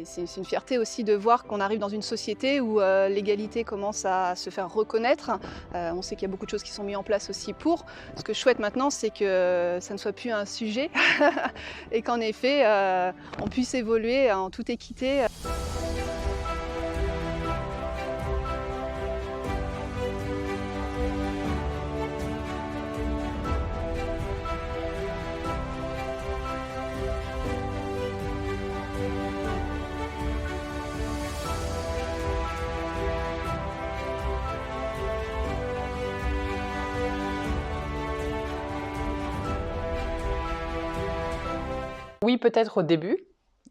C'est une fierté aussi de voir qu'on arrive dans une société où l'égalité commence à se faire reconnaître. On sait qu'il y a beaucoup de choses qui sont mises en place aussi pour. Ce que je souhaite maintenant, c'est que ça ne soit plus un sujet et qu'en effet, on puisse évoluer en toute équité. Oui, peut-être au début.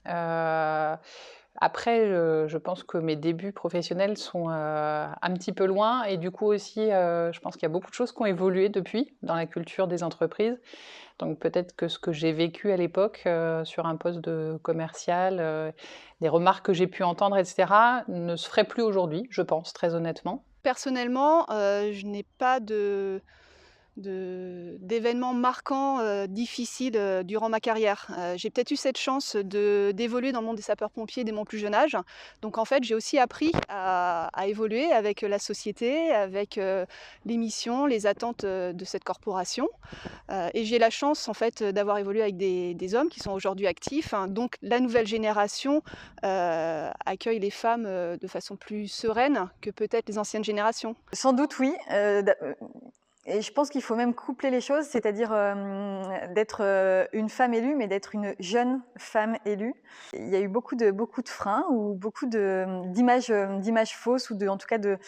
Après, je pense que mes débuts professionnels sont un petit peu loin et du coup aussi, je pense qu'il y a beaucoup de choses qui ont évolué depuis dans la culture des entreprises. Donc peut-être que ce que j'ai vécu à l'époque sur un poste de commercial, des remarques que j'ai pu entendre, etc., ne se feraient plus aujourd'hui, je pense, très honnêtement. Personnellement, je n'ai pas d'événements marquants, difficiles, durant ma carrière. J'ai peut-être eu cette chance d'évoluer dans le monde des sapeurs-pompiers dès mon plus jeune âge. Donc en fait, j'ai aussi appris à évoluer avec la société, avec, les missions, les attentes, de cette corporation. Et j'ai la chance en fait, d'avoir évolué avec des hommes qui sont aujourd'hui actifs, hein. Donc la nouvelle génération, accueille les femmes, de façon plus sereine que peut-être les anciennes générations. Sans doute oui, et je pense qu'il faut même coupler les choses, c'est-à-dire d'être une femme élue, mais d'être une jeune femme élue. Il y a eu beaucoup de freins ou beaucoup d'images fausses ou en tout cas de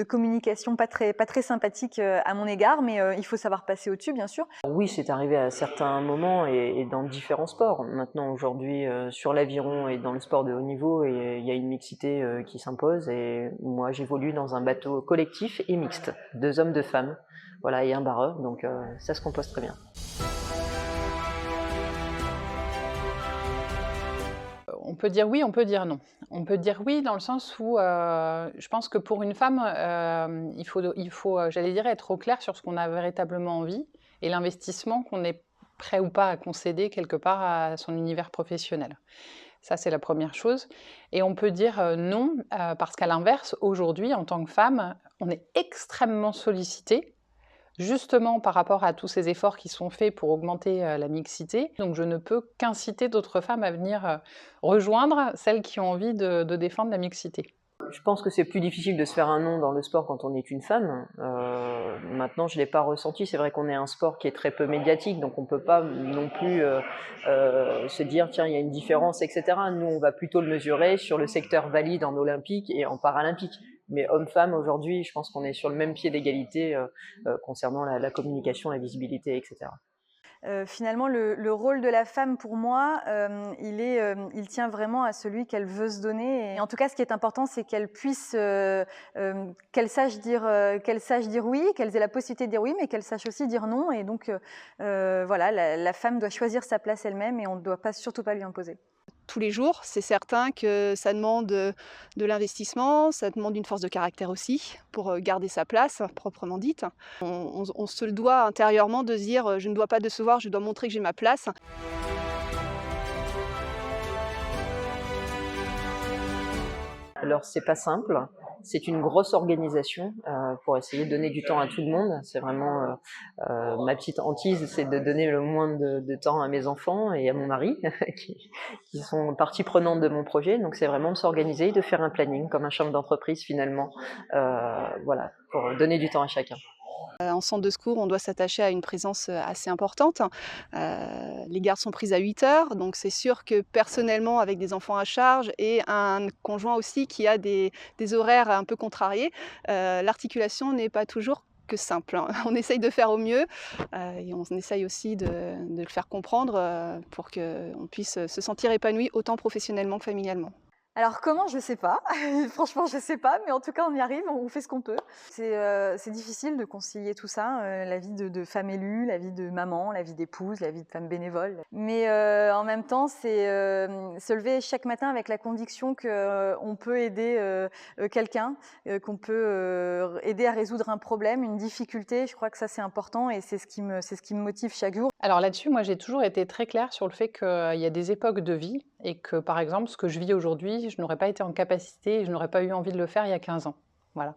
communication pas très sympathique à mon égard, mais il faut savoir passer au-dessus, bien sûr. Oui, c'est arrivé à certains moments et dans différents sports. Maintenant, aujourd'hui, sur l'aviron et dans le sport de haut niveau, il y a une mixité qui s'impose. Et moi, j'évolue dans un bateau collectif et mixte, 2 hommes, 2 femmes, voilà, et un barreur. Donc, ça se compose très bien. On peut dire oui, on peut dire non. On peut dire oui dans le sens où je pense que pour une femme, il faut j'allais dire, être au clair sur ce qu'on a véritablement envie et l'investissement qu'on est prêt ou pas à concéder quelque part à son univers professionnel. Ça, c'est la première chose. Et on peut dire non, parce qu'à l'inverse, aujourd'hui, en tant que femme, on est extrêmement sollicité justement par rapport à tous ces efforts qui sont faits pour augmenter la mixité. Donc je ne peux qu'inciter d'autres femmes à venir rejoindre celles qui ont envie de défendre la mixité. Je pense que c'est plus difficile de se faire un nom dans le sport quand on est une femme. Maintenant, je ne l'ai pas ressenti. C'est vrai qu'on est un sport qui est très peu médiatique, donc on ne peut pas non plus se dire tiens, il y a une différence, etc. Nous, on va plutôt le mesurer sur le secteur valide en olympique et en paralympique. Mais hommes-femmes, aujourd'hui, je pense qu'on est sur le même pied d'égalité concernant la communication, la visibilité, etc. Finalement, le rôle de la femme, pour moi, il tient vraiment à celui qu'elle veut se donner. Et en tout cas, ce qui est important, c'est qu'elle puisse, qu'elle sache dire oui, qu'elle ait la possibilité de dire oui, mais qu'elle sache aussi dire non. Et donc, voilà, la femme doit choisir sa place elle-même et on ne doit surtout pas lui imposer. Tous les jours, c'est certain que ça demande de l'investissement, ça demande une force de caractère aussi pour garder sa place proprement dite. On se le doit intérieurement de se dire je ne dois pas décevoir, je dois montrer que j'ai ma place. Alors c'est pas simple, c'est une grosse organisation pour essayer de donner du temps à tout le monde. C'est vraiment ma petite hantise, c'est de donner le moins de temps à mes enfants et à mon mari qui sont partie prenante de mon projet. Donc c'est vraiment de s'organiser, de faire un planning comme un chef d'entreprise finalement, voilà, pour donner du temps à chacun. En centre de secours, on doit s'attacher à une présence assez importante. Les gardes sont prises à 8 heures, donc c'est sûr que personnellement, avec des enfants à charge et un conjoint aussi qui a des horaires un peu contrariés, l'articulation n'est pas toujours que simple, hein. On essaye de faire au mieux et on essaye aussi de le faire comprendre pour qu'on puisse se sentir épanoui autant professionnellement que familialement. Alors comment, je sais pas. Franchement, je sais pas, mais en tout cas, on y arrive, on fait ce qu'on peut. C'est difficile de concilier tout ça, la vie de femme élue, la vie de maman, la vie d'épouse, la vie de femme bénévole. Mais en même temps, c'est se lever chaque matin avec la conviction qu'on peut aider quelqu'un, qu'on peut aider à résoudre un problème, une difficulté. Je crois que ça, c'est important et c'est ce qui me motive chaque jour. Alors là-dessus, moi, j'ai toujours été très claire sur le fait qu'il y a des époques de vie et que, par exemple, ce que je vis aujourd'hui, je n'aurais pas été en capacité et je n'aurais pas eu envie de le faire il y a 15 ans. Voilà.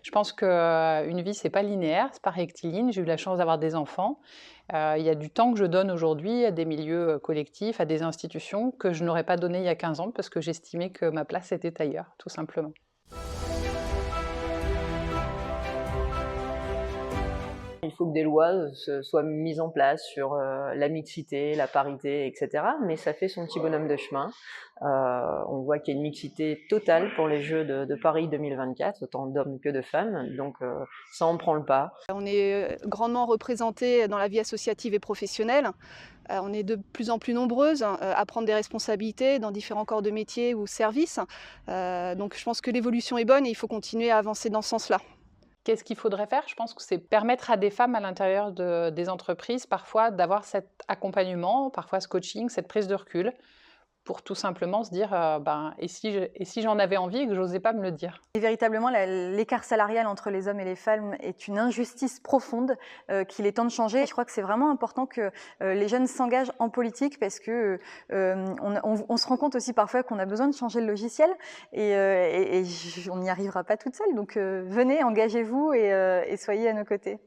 Je pense qu'une vie, c'est pas linéaire, c'est pas rectiligne. J'ai eu la chance d'avoir des enfants. Il y a du temps que je donne aujourd'hui à des milieux collectifs, à des institutions que je n'aurais pas donné il y a 15 ans parce que j'estimais que ma place était ailleurs, tout simplement. Il faut que des lois soient mises en place sur la mixité, la parité, etc. Mais ça fait son petit bonhomme de chemin. On voit qu'il y a une mixité totale pour les Jeux de Paris 2024, autant d'hommes que de femmes. Donc ça en prend le pas. On est grandement représentés dans la vie associative et professionnelle. On est de plus en plus nombreuses à prendre des responsabilités dans différents corps de métier ou services. Donc je pense que l'évolution est bonne et il faut continuer à avancer dans ce sens-là. Qu'est-ce qu'il faudrait faire? Je pense que c'est permettre à des femmes à l'intérieur des entreprises parfois d'avoir cet accompagnement, parfois ce coaching, cette prise de recul, pour tout simplement se dire et si j'en avais envie et que j'osais pas me le dire. Et véritablement, l'écart salarial entre les hommes et les femmes est une injustice profonde qu'il est temps de changer. Je crois que c'est vraiment important que les jeunes s'engagent en politique parce que on se rend compte aussi parfois qu'on a besoin de changer le logiciel et on n'y arrivera pas toute seule. Donc venez, engagez-vous et soyez à nos côtés.